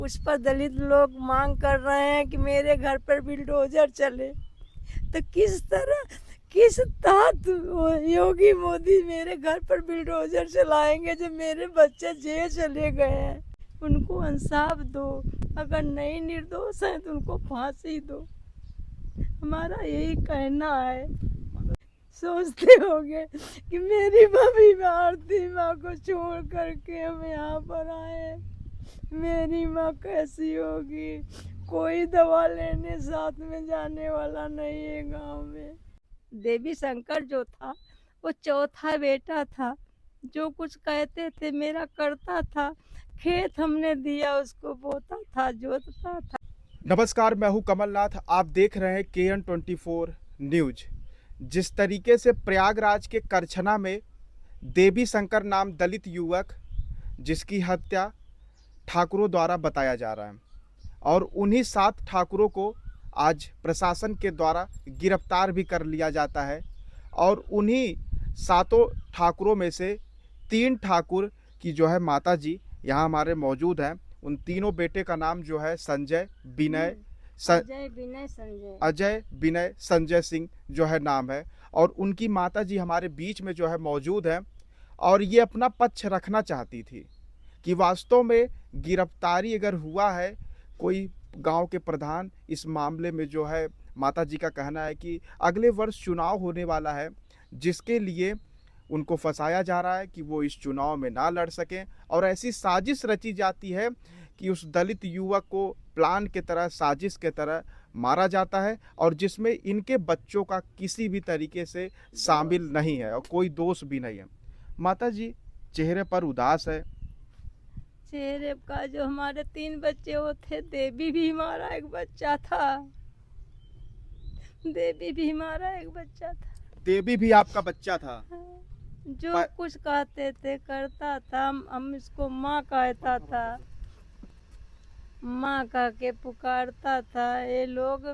उस पर दलित लोग मांग कर रहे हैं कि मेरे घर पर बिल्डोजर चले। तो किस तरह, किस तहत योगी मोदी मेरे घर पर बिल्डोजर चलाएंगे जब मेरे बच्चे जेल चले गए हैं? उनको इंसाफ दो, अगर नहीं निर्दोष हैं तो उनको फांसी दो। हमारा यही कहना है। सोचते होंगे कि मेरी मम्मी भारती माँ को छोड़ करके हम यहाँ पर आए, मेरी माँ कैसी होगी? कोई दवा लेने साथ में जाने वाला नहीं है गांव में। देवी शंकर जो था वो चौथा बेटा था, जो कुछ कहते थे मेरा करता था। खेत हमने दिया उसको, बोता था, जोतता था। नमस्कार, मैं हूं कमलनाथ। आप देख रहे हैं KN24 न्यूज। जिस तरीके से प्रयागराज के करछना में देवी शंकर नाम दलित युवक जिसकी हत्या ठाकुरों द्वारा बताया जा रहा है, और उन्हीं 7 ठाकुरों को आज प्रशासन के द्वारा गिरफ्तार भी कर लिया जाता है। और उन्हीं 7 ठाकुरों में से 3 ठाकुर की जो है माता जी यहाँ हमारे मौजूद हैं। उन तीनों बेटे का नाम जो है अजय विनय संजय सिंह जो है नाम है, और उनकी माता जी हमारे बीच में जो है मौजूद हैं। और ये अपना पक्ष रखना चाहती थी कि वास्तव में गिरफ्तारी अगर हुआ है कोई गांव के प्रधान, इस मामले में जो है माता जी का कहना है कि अगले वर्ष चुनाव होने वाला है, जिसके लिए उनको फंसाया जा रहा है कि वो इस चुनाव में ना लड़ सकें। और ऐसी साजिश रची जाती है कि उस दलित युवक को प्लान के तरह, साजिश के तरह मारा जाता है, और जिसमें इनके बच्चों का किसी भी तरीके से शामिल नहीं है और कोई दोष भी नहीं है। माता जी चेहरे पर उदास है। चेहरे का जो हमारे 3 बच्चे वो थे, देवी भी हमारा एक बच्चा था। देवी भी हमारा एक बच्चा था। देवी भी आपका बच्चा था। जो कुछ कहते थे करता था। हम इसको माँ कहता था, माँ कह के पुकारता था। ये लोग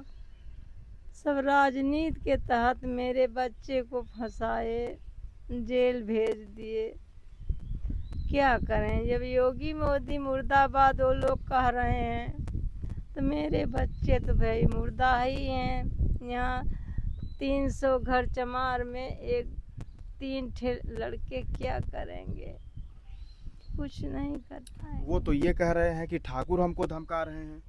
सब राजनीति के तहत मेरे बच्चे को फंसाए, जेल भेज दिए। क्या करें, जब योगी मोदी मुर्दाबाद वो लोग कह रहे हैं तो मेरे बच्चे तो भाई मुर्दा ही हैं। यहाँ 300 घर चमार में 3 लड़के क्या करेंगे? कुछ नहीं कर पाएंगे। वो तो ये कह रहे हैं कि ठाकुर हमको धमका रहे हैं।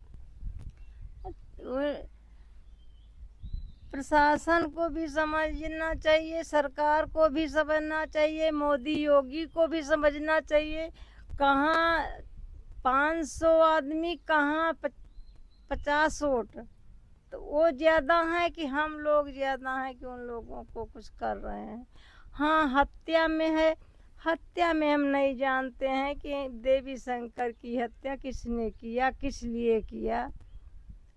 प्रशासन को भी समझना चाहिए, सरकार को भी समझना चाहिए, मोदी योगी को भी समझना चाहिए। कहाँ 500 आदमी, कहाँ 50 वोट, तो वो ज़्यादा है कि हम लोग ज़्यादा हैं कि उन लोगों को कुछ कर रहे हैं? हाँ, हत्या में है। हत्या में हम नहीं जानते हैं कि देवी शंकर की हत्या किसने किया, किस लिए किया,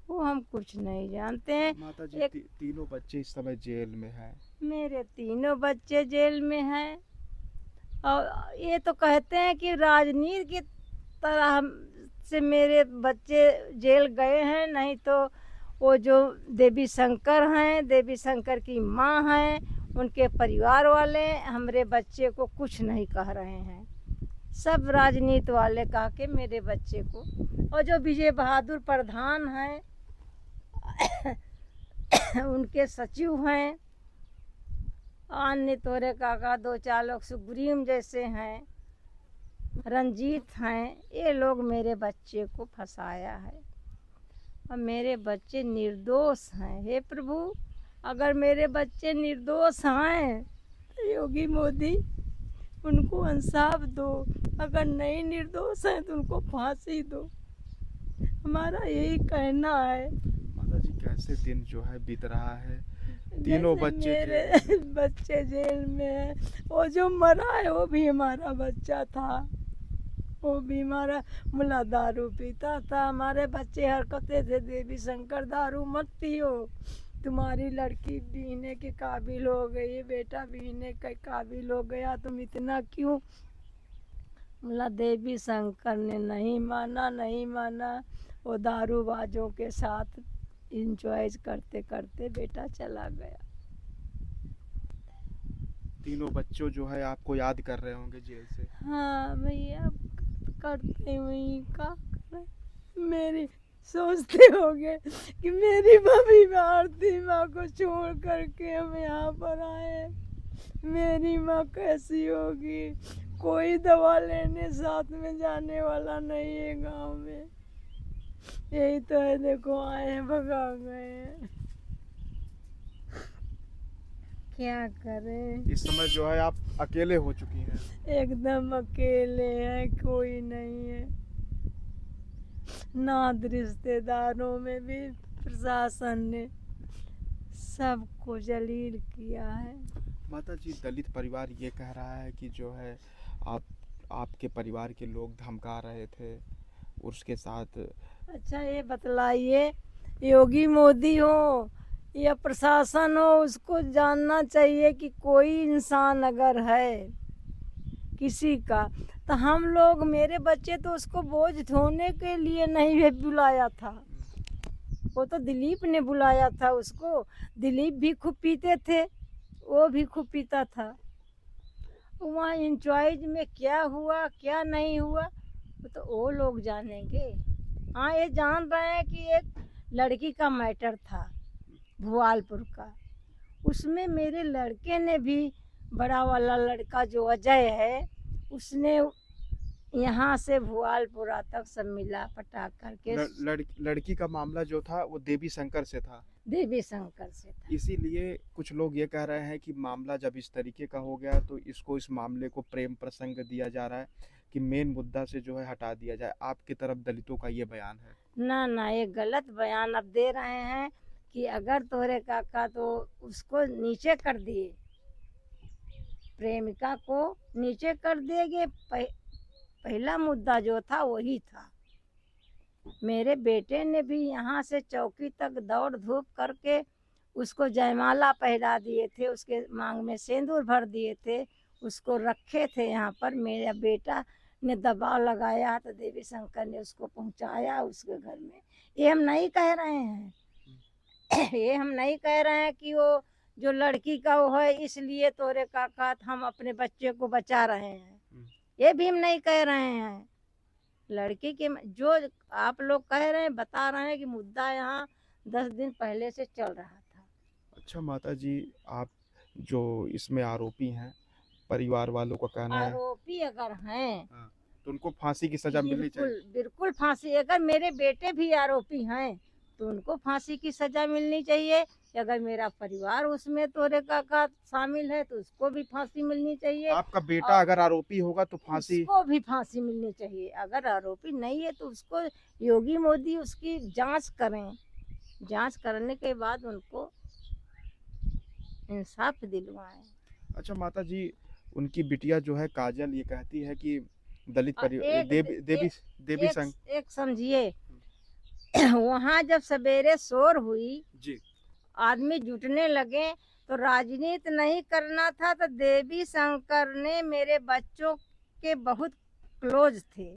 वो हम कुछ नहीं जानते हैं। माता जी तीनों बच्चे इस समय जेल में हैं। मेरे तीनों बच्चे जेल में हैं, और ये तो कहते हैं कि राजनीति की तरह से मेरे बच्चे जेल गए हैं। नहीं तो वो जो देवी शंकर हैं, देवी शंकर की माँ हैं, उनके परिवार वाले हमारे बच्चे को कुछ नहीं कह रहे हैं। सब राजनीति वाले कह के मेरे बच्चे को, और जो विजय बहादुर प्रधान हैं उनके सचिव हैं, अन्य तोरे काका 2-4 लोग सुग्रीव जैसे हैं, रंजीत हैं, ये लोग मेरे बच्चे को फंसाया है। और मेरे बच्चे निर्दोष हैं। हे प्रभु, अगर मेरे बच्चे निर्दोष हैं तो योगी मोदी उनको इंसाफ दो, अगर नहीं निर्दोष हैं तो उनको फांसी दो। हमारा यही कहना है। माता जी कैसे दिन जो है बीत रहा है? तीनों बच्चे मेरे बच्चे जेल में है। वो जो मरा है वो भी हमारा बच्चा था, वो भी हमारा मुला दारू पीता था। हमारे बच्चे हरकतें थे, देवी शंकर दारू मत पियो, तुम्हारी लड़की बीने के काबिल हो गई, बेटा बीने के काबिल हो गया, तुम इतना क्यों? मुला देवी शंकर ने नहीं माना। वो दारूबाजों के साथ इंजॉय करते करते बेटा चला गया। तीनों बच्चों जो है आपको याद कर रहे होंगे जेल से। हाँ भैया, करते हुए का करें। मेरी सोचते होंगे कि मेरी मम्मी भारती माँ को छोड़ करके हम यहाँ पर आए हैं, मेरी माँ कैसी होगी। कोई दवा लेने साथ में जाने वाला नहीं है गांव में। यही तो है, देखो आए हैं भगा गए हैं, क्या करें। इस समय जो है आप अकेले हो चुकी हैं। एकदम अकेले हैं, कोई नहीं है। नात रिश्तेदारों में भी प्रशासन ने सबको जलील किया है। माता जी, दलित परिवार ये कह रहा है कि जो है आपके परिवार के लोग धमका रहे थे उसके साथ। अच्छा ये बतलाइए, योगी मोदी हो या प्रशासन हो, उसको जानना चाहिए कि कोई इंसान अगर है किसी का, तो हम लोग, मेरे बच्चे तो उसको बोझ ढोने के लिए नहीं है बुलाया था, वो तो दिलीप ने बुलाया था उसको। दिलीप भी खूब पीते थे, वो भी खूब पीता था। वहाँ इंचार्ज में क्या हुआ क्या नहीं हुआ वो तो वो लोग जानेंगे। हाँ ये जान रहे हैं कि एक लड़की का मैटर था भुआलपुर का, उसमें मेरे लड़के ने भी, बड़ा वाला लड़का जो अजय है, उसने यहाँ से भुआलपुरा तक सब मिला पटा करके। लड़की का मामला जो था वो देवी शंकर से था। देवी शंकर से था। इसीलिए कुछ लोग ये कह रहे हैं कि मामला जब इस तरीके का हो गया तो इस मामले को प्रेम प्रसंग दिया जा रहा है कि मेन मुद्दा से जो है हटा दिया जाए। आपकी तरफ दलितों का ये बयान है। ना ना, ये गलत बयान अब दे रहे हैं कि अगर तोरे काका तो उसको नीचे कर दिए, प्रेमिका को नीचे कर देंगे। पहला मुद्दा जो था वही था। मेरे बेटे ने भी यहाँ से चौकी तक दौड़ धूप करके उसको जयमाला पहना दिए थे, उसके मांग में सिंदूर भर दिए थे, उसको रखे थे यहाँ पर। मेरा बेटा ने दबाव लगाया तो देवी शंकर ने उसको पहुँचाया उसके घर में। ये हम नहीं कह रहे हैं ये हम नहीं कह रहे हैं कि वो जो लड़की का वो है इसलिए तोरे काका हम अपने बच्चे को बचा रहे हैं, ये भी हम नहीं कह रहे हैं। लड़की के जो आप लोग कह रहे हैं, बता रहे हैं कि मुद्दा यहाँ 10 दिन पहले से चल रहा था। अच्छा माता जी, आप जो इसमें आरोपी हैं, परिवार वालों का कहना है आरोपी अगर हैं तो उनको फांसी की सजा मिलनी चाहिए। बिल्कुल फांसी। अगर मेरे बेटे भी आरोपी हैं तो उनको फांसी की सजा मिलनी चाहिए। अगर मेरा परिवार उसमें तोरे काका शामिल है तो उसको भी फांसी मिलनी चाहिए। आपका बेटा अगर आरोपी होगा तो फांसी, उसको भी फांसी मिलनी चाहिए। अगर आरोपी नहीं है तो उसको योगी मोदी उसकी जांच करें, जांच करने के बाद उनको इंसाफ दिलवाएं। अच्छा माता जी, उनकी बिटिया जो है काजल ये कहती है कि दलित परिवार देवी संघ एक समझिए वहाँ जब सवेरे शोर हुई जी, आदमी जुटने लगे तो राजनीति नहीं करना था, तो देवी शंकर ने मेरे बच्चों के बहुत क्लोज थे,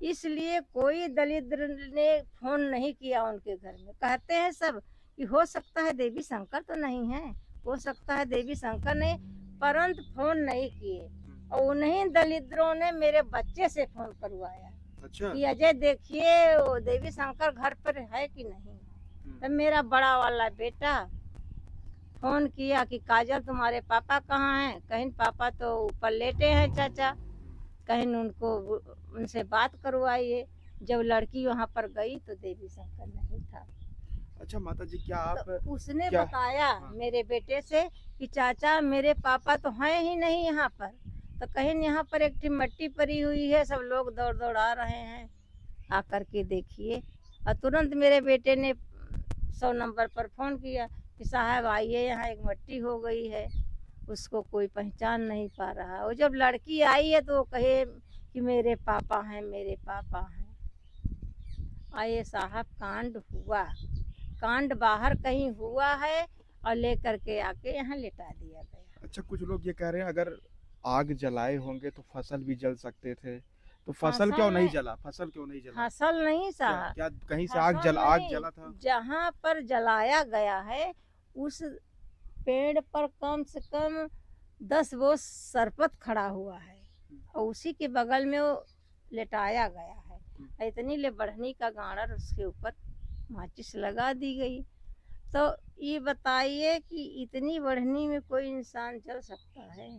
इसलिए कोई दलित ने फोन नहीं किया उनके घर में। कहते हैं सब कि हो सकता है देवी शंकर तो नहीं है, हो सकता है देवी शंकर ने, परंतु फोन नहीं किए। और उन्हीं दलितों ने मेरे बच्चे से फोन करवाया। अच्छा, कि अजय देखिए वो देवी शंकर घर पर है कि नहीं। तब मेरा बड़ा वाला बेटा फोन किया कि काजल तुम्हारे पापा कहाँ हैं। कहीं पापा तो ऊपर लेटे हैं चाचा, कहीं उनको उनसे बात करवाइए। जब लड़की वहाँ पर गई तो देवी शंकर नहीं था। अच्छा माता जी, क्या आप तो उसने क्या? बताया हाँ। मेरे बेटे से कि चाचा मेरे पापा तो हैं ही नहीं यहाँ पर। तो कहीं यहाँ पर एक ठी मट्टी पड़ी हुई है, सब लोग दौड़ दौड़ आ रहे हैं, आकर के देखिए। और तुरंत मेरे बेटे ने 100 नंबर पर फोन किया कि साहब आइए, यहाँ एक मट्टी हो गई है, उसको कोई पहचान नहीं पा रहा। और जब लड़की आई है तो वो कहे कि मेरे पापा हैं, मेरे पापा हैं। आइए साहब, कांड हुआ, कांड बाहर कहीं हुआ है और लेकर के आके यहाँ लिटा दिया गया। अच्छा, कुछ लोग ये कह रहे हैं अगर आग जलाए होंगे तो फसल भी जल सकते थे, तो फसल क्यों नहीं जला? फसल क्यों नहीं जला? फसल नहीं साहब, क्या कहीं से आग जला था? जहाँ पर जलाया गया है उस पेड़ पर कम से कम 10 बोझ सरपत खड़ा हुआ है और उसी के बगल में वो लेटाया गया है। इतनी ले बढ़नी का गाड़ा उसके ऊपर माचिस लगा दी गई। तो ये बताइए कि इतनी बढ़नी में कोई इंसान चल सकता है?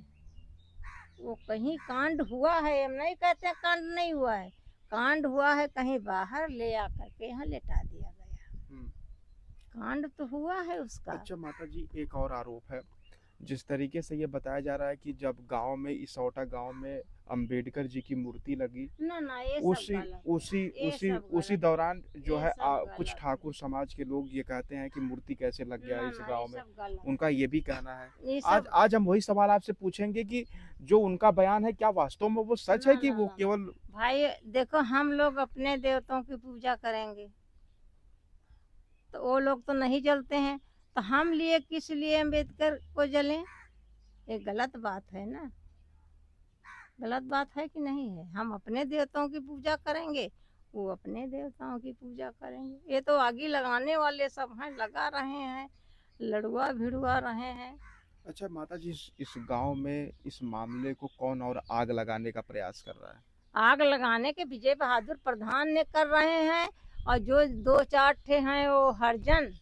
वो कहीं कांड हुआ है, हम नहीं कहते कांड नहीं हुआ है, कांड हुआ है कहीं बाहर ले आकर के यहाँ लेटा दिया गया। कांड तो हुआ है उसका। अच्छा माता जी, एक और आरोप है। जिस तरीके से ये बताया जा रहा है कि जब गांव में, इसौटा गांव में अंबेडकर जी की मूर्ति लगी, ना ना, ये उसी सब गलत उसी ये उसी सब उसी गलत दौरान जो ये है सब कुछ गलत ठाकुर समाज के लोग ये कहते हैं कि मूर्ति कैसे लग गया ना इस ना, गांव ये में। सब गलत उनका ये भी कहना है। ये आज सब आज हम वही सवाल आपसे पूछेंगे कि जो उनका बयान है, क्या वास्तव में वो सच है ना कि ना वो ना केवल। भाई देखो, हम लोग अपने देवताओं की पूजा करेंगे तो वो लोग तो नहीं जलते हैं, तो हम लिए किस लिए अम्बेडकर को जलें? ये गलत बात है ना, गलत बात है कि नहीं है? हम अपने देवताओं की पूजा करेंगे, वो अपने देवताओं की पूजा करेंगे। ये तो आगी लगाने वाले सब हैं, लगा रहे हैं, लड़ुआ भिड़ुआ रहे हैं। अच्छा माता जी, इस गांव में इस मामले को कौन और आग लगाने का प्रयास कर रहा है? आग लगाने के विजय बहादुर प्रधान ने कर रहे हैं, और जो दो चार ठे हैं वो हरजन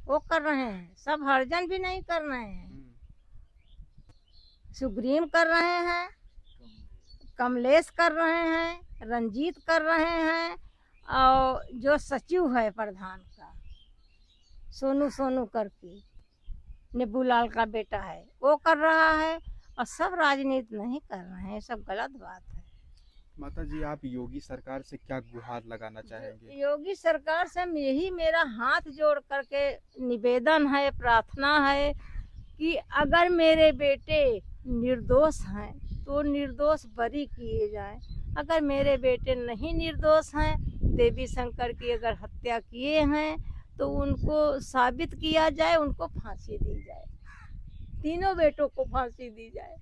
वो कर रहे हैं। सब हरजन भी नहीं कर रहे हैं, सुग्रीम कर रहे हैं, कमलेश कर रहे हैं, रंजीत कर रहे हैं, और जो सचिव है प्रधान का सोनू सोनू करके, नेबूलाल का बेटा है, वो कर रहा है। और सब राजनीति नहीं कर रहे हैं, सब गलत बात है। माता जी, आप योगी सरकार से क्या गुहार लगाना चाहेंगे? योगी सरकार से यही मेरा हाथ जोड़ करके निवेदन है, प्रार्थना है कि अगर मेरे बेटे निर्दोष हैं तो निर्दोष बरी किए जाएं। अगर मेरे बेटे नहीं निर्दोष हैं, देवी शंकर की अगर हत्या किए हैं तो उनको साबित किया जाए, उनको फांसी दी जाए, तीनों बेटों को फांसी दी जाए।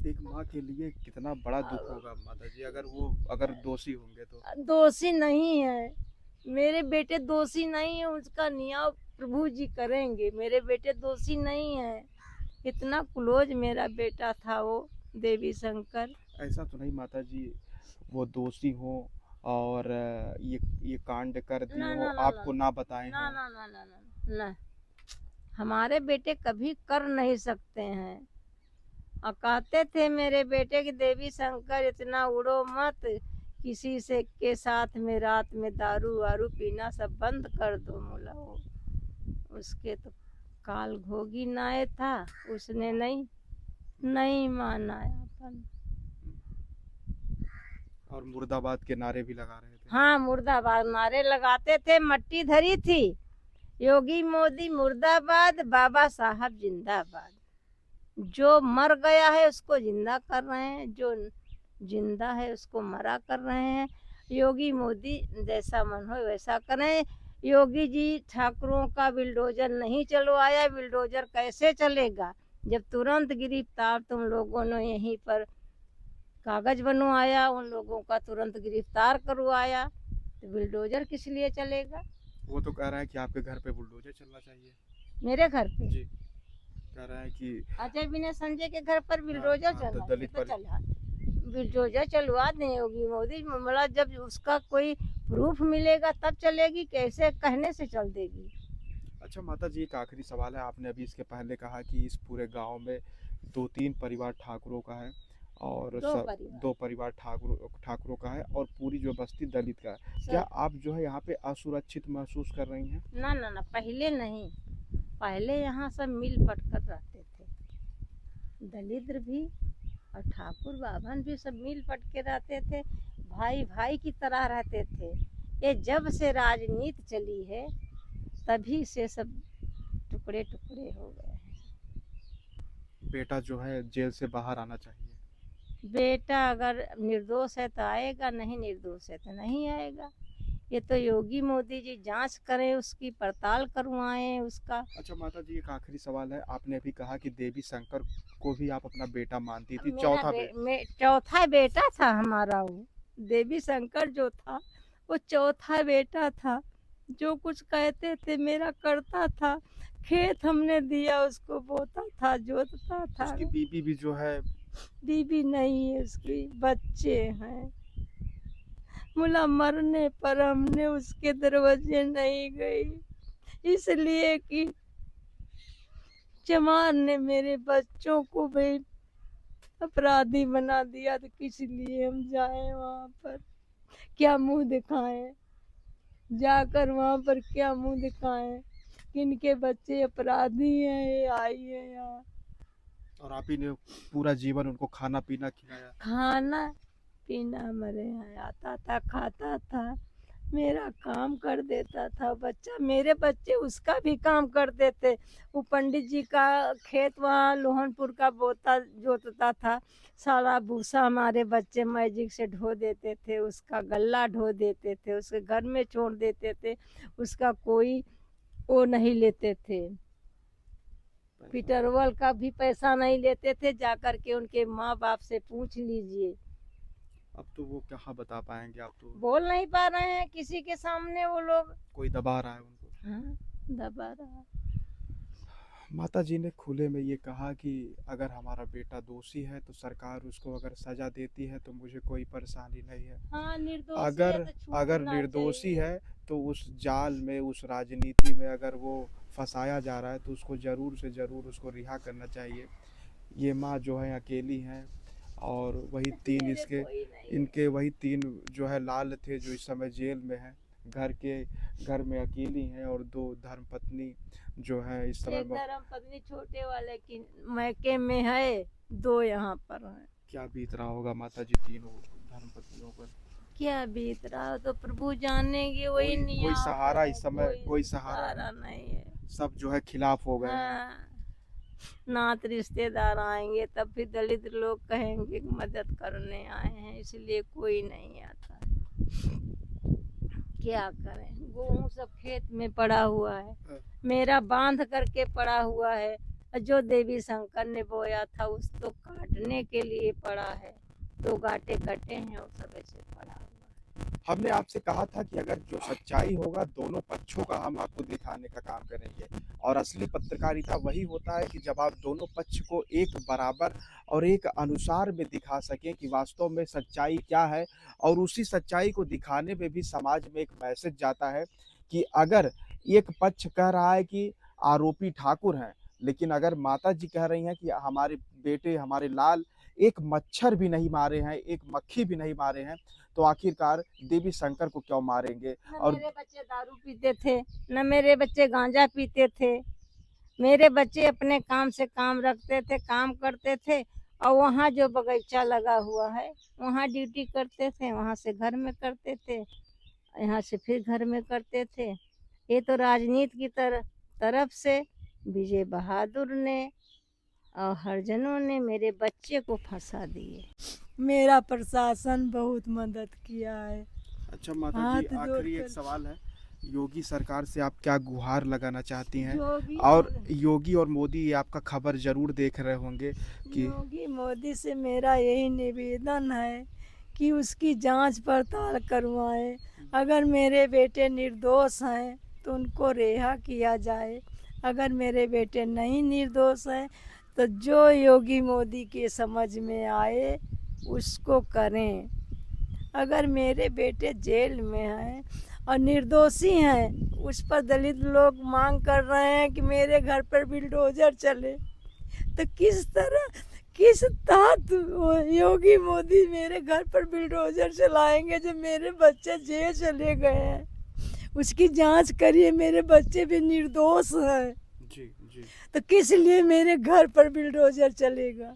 एक माँ के लिए कितना बड़ा दुख होगा माता जी, अगर दोषी होंगे तो। दोषी नहीं है मेरे बेटे, दोषी नहीं है, उसका न्याय प्रभु जी करेंगे। मेरे बेटे दोषी नहीं है, इतना क्लोज मेरा बेटा था वो देवी शंकर। ऐसा तो नहीं माता जी, वो दोषी हो और ये कांड कर दिए ना, हो, ना, ना, आपको ना बताए ना हो। ना ना ना ना ना, हमारे बेटे कभी कर नहीं सकते हैं। और कहते थे मेरे बेटे की देवी शंकर इतना उड़ो मत, किसी से के साथ में रात में दारू वारू पीना सब बंद कर दो। मोला वो उसके तो काल घोगी नाय था, उसने नहीं माना अपन। और मुर्दाबाद के नारे भी लगा रहे थे। हाँ, मुर्दाबाद नारे लगाते थे, मट्टी धरी थी, योगी मोदी मुर्दाबाद, बाबा साहब जिंदाबाद। जो मर गया है उसको जिंदा कर रहे हैं, जो जिंदा है उसको मरा कर रहे हैं। योगी मोदी जैसा मन हो वैसा करें। योगी जी ठाकुरों का बिल्डोजर नहीं चलवाया, बिल्डोजर कैसे चलेगा जब तुरंत गिरफ्तार तुम लोगों ने यहीं पर कागज बनवाया, उन लोगों का तुरंत गिरफ्तार करवाया, तो बिल्डोजर किस लिए चलेगा? वो तो कह रहा है कि आपके घर पे बुलडोजर चलना चाहिए। मेरे घर पे जी, कह रहा है कि अजय बिना संजय के घर पर बिल्डोजर हाँ, चला, दलित तो पर चला बिल्डोजर चलवा दें योगी मोदी। मतलब जब उसका कोई प्रूफ मिलेगा तब चलेगी, कैसे कहने से चल देगी? अच्छा माता जी, एक आखिरी सवाल है। आपने अभी इसके पहले कहा कि इस पूरे गांव में 2-3 परिवार ठाकुरों का है और दो परिवार ठाकुरों का है और पूरी जो बस्ती दलित का है। क्या आप जो है यहाँ पे असुरक्षित महसूस कर रही हैं? ना ना ना, पहले नहीं, पहले यहाँ सब मिल पट कर रहते थे, दलित भी और ठाकुर बाभन भी सब मिल पट के रहते थे, भाई भाई की तरह रहते थे। ये जब से राजनीति चली है तभी से सब टुकड़े टुकड़े हो गए हैं। बेटा जो है जेल से बाहर आना चाहिए। बेटा अगर निर्दोष है तो आएगा, नहीं निर्दोष है तो नहीं आएगा। ये तो योगी मोदी जी जांच करें, उसकी पड़ताल करवाएं उसका। अच्छा माता जी, एक आखिरी सवाल है। आपने अभी कहा कि देवी शंकर को भी आप अपना बेटा मानती थी। चौथा बेटा था हमारा वो। देवी शंकर जो था वो चौथा बेटा था, जो कुछ कहते थे मेरा करता था। खेत हमने दिया उसको, बोता था, जोतता था। उसकी बीबी भी जो है, बीबी नहीं है उसकी, बच्चे हैं। बोला मरने पर हमने उसके दरवाजे नहीं गई, इसलिए कि चमार ने मेरे बच्चों को भी अपराधी बना दिया, तो किस लिए हम जाएं वहां पर, क्या मुंह दिखाएं, जाकर वहां पर क्या मुंह दिखाएं कि इनके बच्चे अपराधी हैं, ये आई है यहाँ। और आप ही ने पूरा जीवन उनको खाना पीना खिलाया। खाना पीना हमारे यहाँ आता था, खाता था, मेरा काम कर देता था बच्चा, मेरे बच्चे उसका भी काम करते थे। वो पंडित जी का खेत वहाँ लोहनपुर का बोता जोतता था, सारा भूसा हमारे बच्चे मैजिक से ढो देते थे, उसका गल्ला ढो देते थे, उसके घर में छोड़ देते थे, उसका कोई वो नहीं लेते थे, पिटरवल का भी पैसा नहीं लेते थे, जाकर के उनके माँ बाप से पूछ लीजिए। अब तो वो कहाँ बता पाएंगे, आप तो बोल नहीं पा रहे हैं किसी के सामने, वो लोग कोई दबा रहा है उनको। हाँ, दबा रहा। माता जी ने खुले में ये कहा कि अगर हमारा बेटा दोषी है तो सरकार उसको अगर सजा देती है तो मुझे कोई परेशानी नहीं है। हाँ, निर्दोषी अगर है तो छूटना अगर निर्दोषी चाहिए। है तो उस जाल में, उस राजनीति में अगर वो फंसाया जा रहा है तो उसको ज़रूर से ज़रूर उसको रिहा करना चाहिए। ये माँ जो है अकेली हैं और वही तीन मेरे इसके कोई नहीं। इनके वही तीन जो है लाल थे जो इस समय जेल में हैं। घर में अकेली हैं और दो धर्मपत्नी जो है इस समय एक धर्म पत्नी छोटे वाले की मैके में है, दो यहाँ पर हैं। क्या बीत रहा होगा माता जी तीनों धर्मपत्नियों पर। क्या बीत रहा हो तो प्रभु जानेंगे, वही नहीं। कोई सहारा इस समय, कोई सहारा नहीं है। सब जो है खिलाफ हो गए हैं। हाँ, नात रिश्तेदार आएंगे तब फिर दलित लोग कहेंगे कि मदद करने आए हैं, इसलिए कोई नहीं आता है। क्या करें, गेहूं सब खेत में पड़ा हुआ है, मेरा बांध करके पड़ा हुआ है, जो देवी शंकर ने बोया था उस तो काटने के लिए पड़ा है, 2 गांठे कटे हैं और सब ऐसे पड़ा हुआ है। हमने आपसे कहा था कि अगर जो सच्चाई होगा दोनों पक्षों का हम आपको दिखाने का काम करेंगे, और असली पत्रकारिता वही होता है कि जब आप दोनों पक्ष को एक बराबर और एक अनुसार में दिखा सकें कि वास्तव में सच्चाई क्या है, और उसी सच्चाई को दिखाने में भी समाज में एक मैसेज जाता है कि अगर एक पक्ष कह रहा है कि आरोपी ठाकुर हैं, लेकिन अगर माता जी कह रही हैं कि हमारे बेटे, हमारे लाल एक मच्छर भी नहीं मारे हैं, एक मक्खी भी नहीं मारे हैं, तो आखिरकार देवी शंकर को क्यों मारेंगे। और मेरे बच्चे दारू पीते थे, न मेरे बच्चे गांजा पीते थे, मेरे बच्चे अपने काम से काम रखते थे, काम करते थे, और वहाँ जो बगीचा लगा हुआ है वहाँ ड्यूटी करते थे, वहाँ से घर में करते थे, यहाँ से फिर घर में करते थे। ये तो राजनीति की तरफ से विजय बहादुर ने और हरिजनों ने मेरे बच्चे को फंसा दिए। मेरा प्रशासन बहुत मदद किया है। अच्छा माता जी, आखिरी एक सवाल है, योगी सरकार से आप क्या गुहार लगाना चाहती हैं। और योगी और मोदी, ये आपका खबर जरूर देख रहे होंगे कि योगी मोदी से मेरा यही निवेदन है कि उसकी जांच पड़ताल करवाएं, अगर मेरे बेटे निर्दोष हैं तो उनको रिहा किया जाए, अगर मेरे बेटे नहीं निर्दोष हैं तो जो योगी मोदी के समझ में आए उसको करें। अगर मेरे बेटे जेल में हैं और निर्दोषी हैं, उस पर दलित लोग मांग कर रहे हैं कि मेरे घर पर बिल्डोजर चले, तो किस तहत योगी मोदी मेरे घर पर बिल्डोजर चलाएंगे जब मेरे बच्चे जेल चले गए हैं। उसकी जांच करिए, मेरे बच्चे भी निर्दोष हैं। जी जी, तो किस लिए मेरे घर पर बिल्डोजर चलेगा।